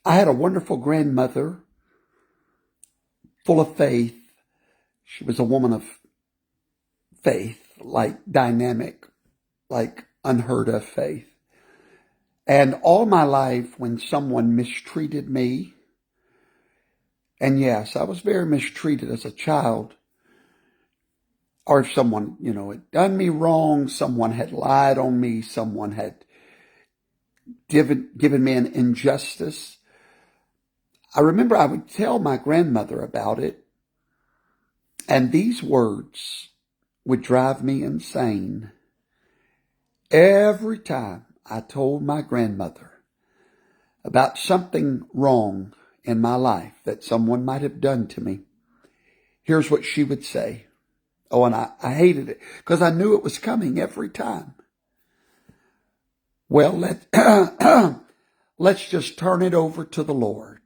I had a wonderful grandmother, full of faith. She was a woman of faith, like dynamic, like unheard of faith. And all my life, when someone mistreated me, and yes, I was very mistreated as a child, or if someone, had done me wrong, someone had lied on me, someone had given me an injustice, I remember I would tell my grandmother about it, and these words would drive me insane. Every time I told my grandmother about something wrong in my life that someone might have done to me, here's what she would say. Oh, and I hated it because I knew it was coming every time. Well, let's just turn it over to the Lord.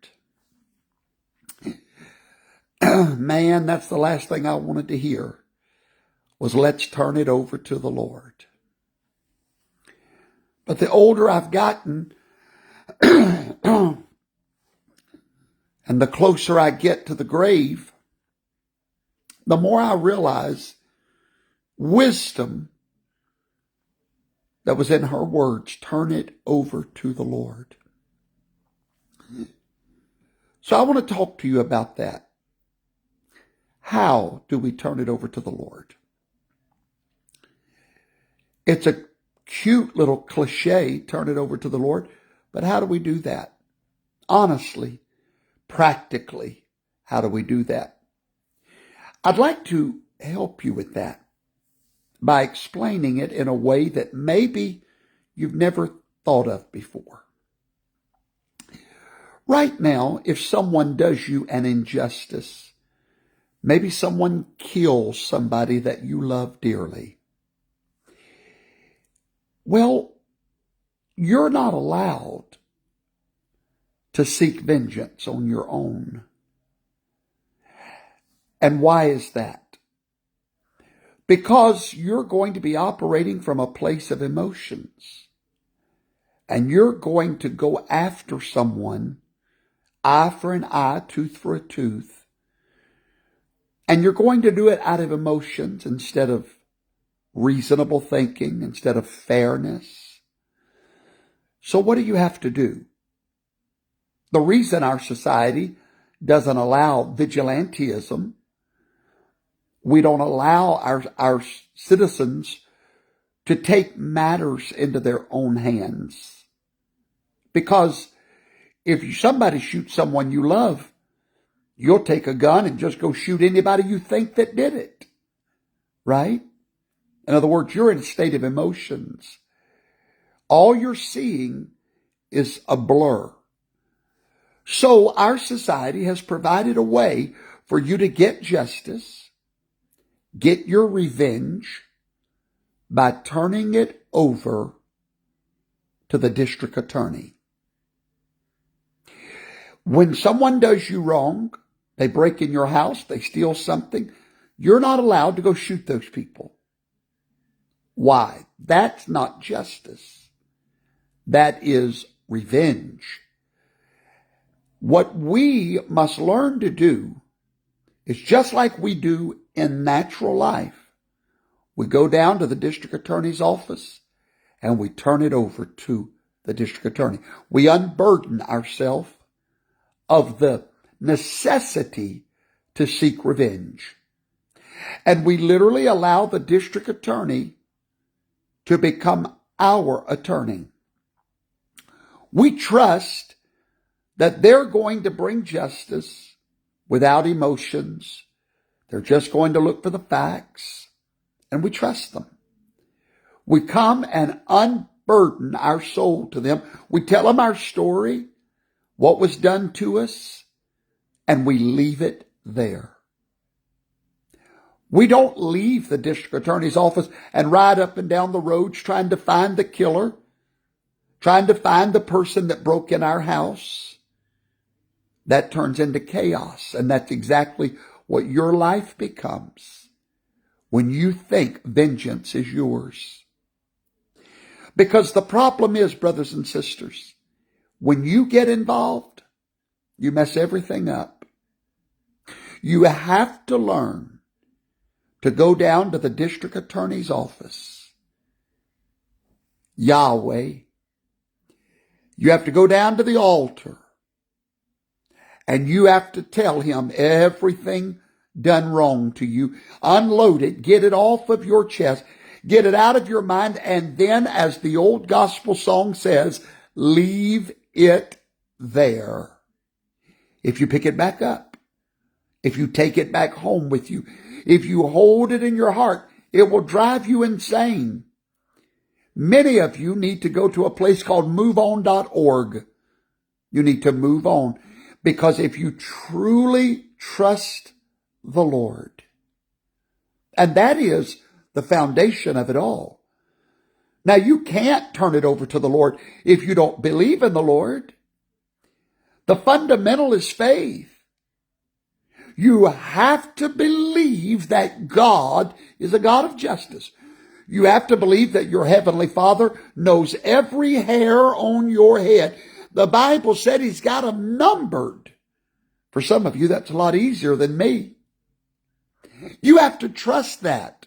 Man, that's the last thing I wanted to hear was let's turn it over to the Lord. But the older I've gotten and the closer I get to the grave, the more I realize wisdom that was in her words, turn it over to the Lord. So I want to talk to you about that. How do we turn it over to the Lord? It's a cute little cliche, turn it over to the Lord, but how do we do that? Honestly, practically, how do we do that? I'd like to help you with that by explaining it in a way that maybe you've never thought of before. Right now, if someone does you an injustice, maybe someone kills somebody that you love dearly, well, you're not allowed to seek vengeance on your own. And why is that? Because you're going to be operating from a place of emotions. And you're going to go after someone, eye for an eye, tooth for a tooth. And you're going to do it out of emotions instead of reasonable thinking, instead of fairness. So what do you have to do? The reason our society doesn't allow vigilantism, we don't allow our citizens to take matters into their own hands. Because if somebody shoots someone you love, you'll take a gun and just go shoot anybody you think that did it. Right? In other words, you're in a state of emotions. All you're seeing is a blur. So our society has provided a way for you to get justice, get your revenge by turning it over to the district attorney. When someone does you wrong, they break in your house, they steal something, you're not allowed to go shoot those people. Why? That's not justice. That is revenge. What we must learn to do is just like we do in natural life. We go down to the district attorney's office and we turn it over to the district attorney. We unburden ourselves of the necessity to seek revenge. And we literally allow the district attorney to become our attorney. We trust that they're going to bring justice without emotions. They're just going to look for the facts, and we trust them. We come and unburden our soul to them. We tell them our story, what was done to us, and we leave it there. We don't leave the district attorney's office and ride up and down the roads trying to find the killer, trying to find the person that broke in our house. That turns into chaos, and that's exactly what your life becomes when you think vengeance is yours. Because the problem is, brothers and sisters, when you get involved, you mess everything up. You have to learn to go down to the district attorney's office. Yahweh. You have to go down to the altar. And you have to tell him everything done wrong to you. Unload it. Get it off of your chest. Get it out of your mind. And then, as the old gospel song says, leave it there. If you pick it back up, if you take it back home with you, if you hold it in your heart, it will drive you insane. Many of you need to go to a place called moveon.org. You need to move on, because if you truly trust the Lord, and that is the foundation of it all. Now, you can't turn it over to the Lord if you don't believe in the Lord. The fundamental is faith. You have to believe that God is a God of justice. You have to believe that your heavenly Father knows every hair on your head. The Bible said he's got them numbered. For some of you, that's a lot easier than me. You have to trust that.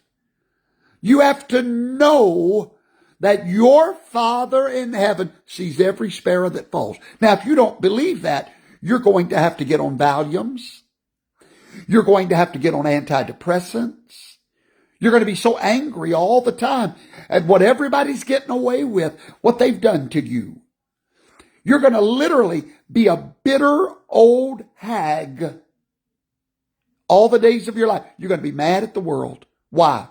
You have to know that your Father in heaven sees every sparrow that falls. Now, if you don't believe that, you're going to have to get on Valiums. You're going to have to get on antidepressants. You're going to be so angry all the time at what everybody's getting away with, what they've done to you. You're going to literally be a bitter old hag all the days of your life. You're going to be mad at the world. Why?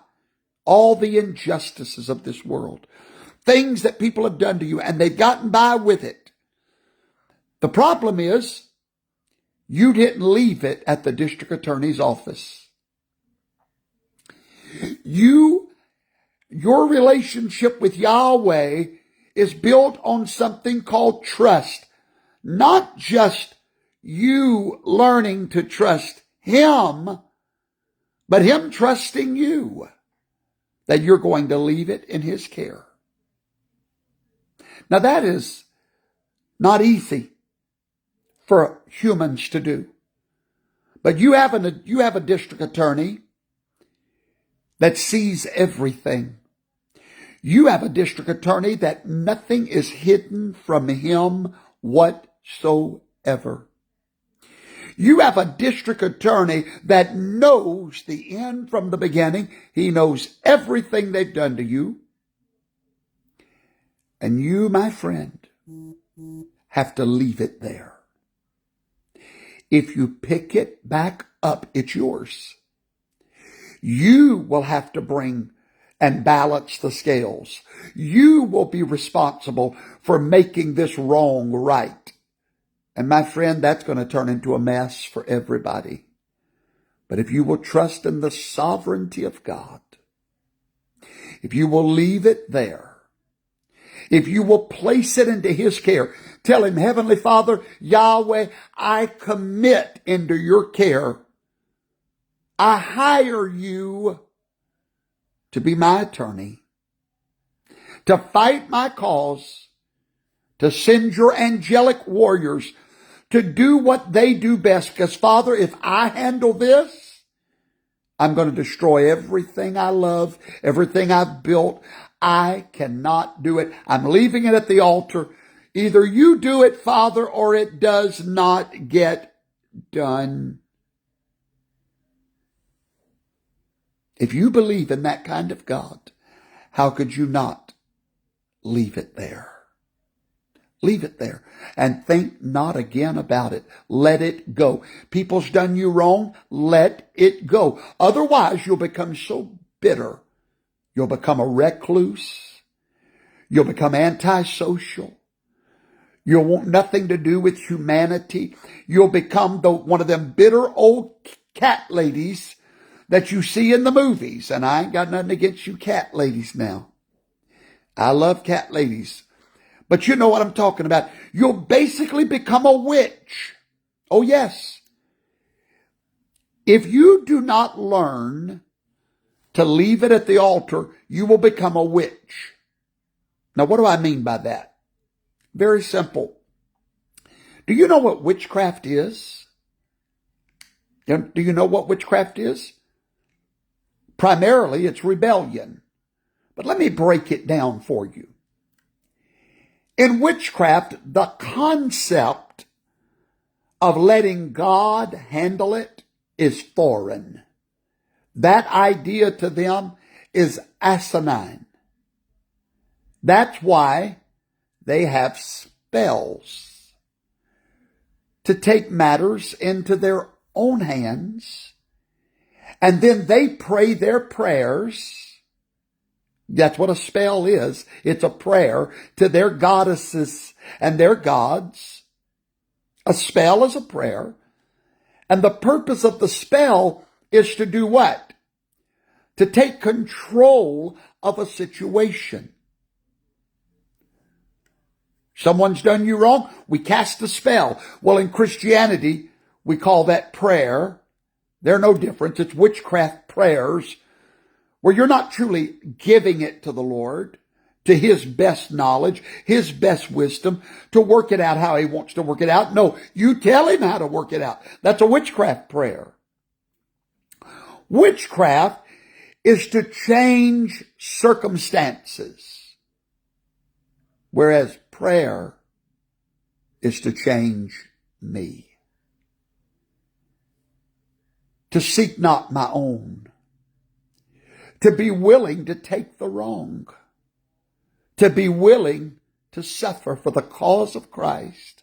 All the injustices of this world. Things that people have done to you, and they've gotten by with it. The problem is, you didn't leave it at the district attorney's office. Your relationship with Yahweh is built on something called trust. Not just you learning to trust him, but him trusting you, that you're going to leave it in his care. Now, that is not easy for humans to do. But you have a district attorney that sees everything. You have a district attorney that nothing is hidden from him whatsoever. You have a district attorney that knows the end from the beginning. He knows everything they've done to you. And you, my friend, have to leave it there. If you pick it back up, it's yours. You will have to bring and balance the scales. You will be responsible for making this wrong right. And my friend, that's going to turn into a mess for everybody. But if you will trust in the sovereignty of God, if you will leave it there, if you will place it into his care, tell him, Heavenly Father, Yahweh, I commit into your care. I hire you to be my attorney, to fight my cause, to send your angelic warriors to do what they do best. Because, Father, if I handle this, I'm going to destroy everything I love, everything I've built. I cannot do it. I'm leaving it at the altar. Either you do it, Father, or it does not get done. If you believe in that kind of God, how could you not leave it there? Leave it there and think not again about it. Let it go. People's done you wrong. Let it go. Otherwise, you'll become so bitter. You'll become a recluse. You'll become antisocial. You'll want nothing to do with humanity. You'll become one of them bitter old cat ladies that you see in the movies. And I ain't got nothing against you cat ladies now. I love cat ladies. But you know what I'm talking about. You'll basically become a witch. Oh, yes. If you do not learn to leave it at the altar, you will become a witch. Now, what do I mean by that? Very simple. Do you know what witchcraft is? Do you know what witchcraft is? Primarily, it's rebellion. But let me break it down for you. In witchcraft, the concept of letting God handle it is foreign. That idea to them is asinine. That's why they have spells to take matters into their own hands, and then they pray their prayers. That's what a spell is. It's a prayer to their goddesses and their gods. A spell is a prayer. And the purpose of the spell is to do what? To take control of a situation. Someone's done you wrong, we cast a spell. Well, in Christianity, we call that prayer. They're no different. It's witchcraft prayers where you're not truly giving it to the Lord, to His best knowledge, His best wisdom, to work it out how He wants to work it out. No, you tell Him how to work it out. That's a witchcraft prayer. Witchcraft is to change circumstances, whereas prayer is to change me. To seek not my own. To be willing to take the wrong. To be willing to suffer for the cause of Christ.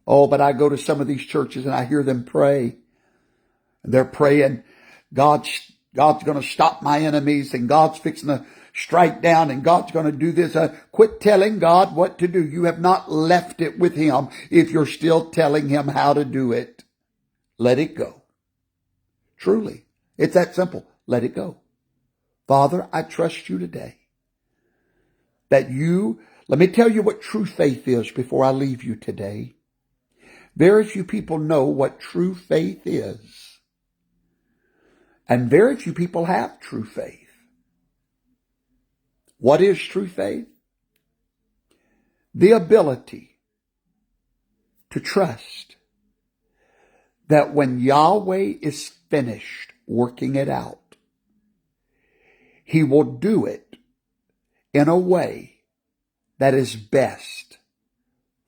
Oh, but I go to some of these churches and I hear them pray. They're praying, God's going to stop my enemies, and God's fixing to strike down, and God's going to do this. Quit telling God what to do. You have not left it with Him if you're still telling Him how to do it. Let it go. Truly, it's that simple. Let it go. Father, I trust you today that let me tell you what true faith is before I leave you today. Very few people know what true faith is. And very few people have true faith. What is true faith? The ability to trust that when Yahweh is finished working it out, He will do it in a way that is best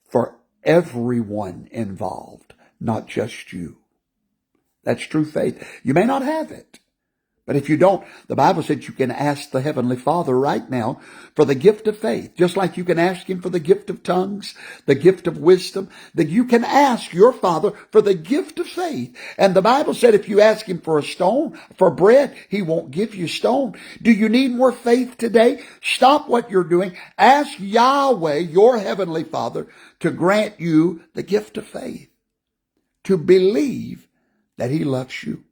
for everyone involved, not just you. That's true faith. You may not have it, but if you don't, the Bible said you can ask the Heavenly Father right now for the gift of faith, just like you can ask Him for the gift of tongues, the gift of wisdom, that you can ask your Father for the gift of faith. And the Bible said if you ask Him for a stone, for bread, He won't give you stone. Do you need more faith today? Stop what you're doing. Ask Yahweh, your Heavenly Father, to grant you the gift of faith, to believe that He loves you,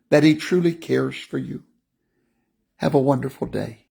that He truly cares for you. Have a wonderful day.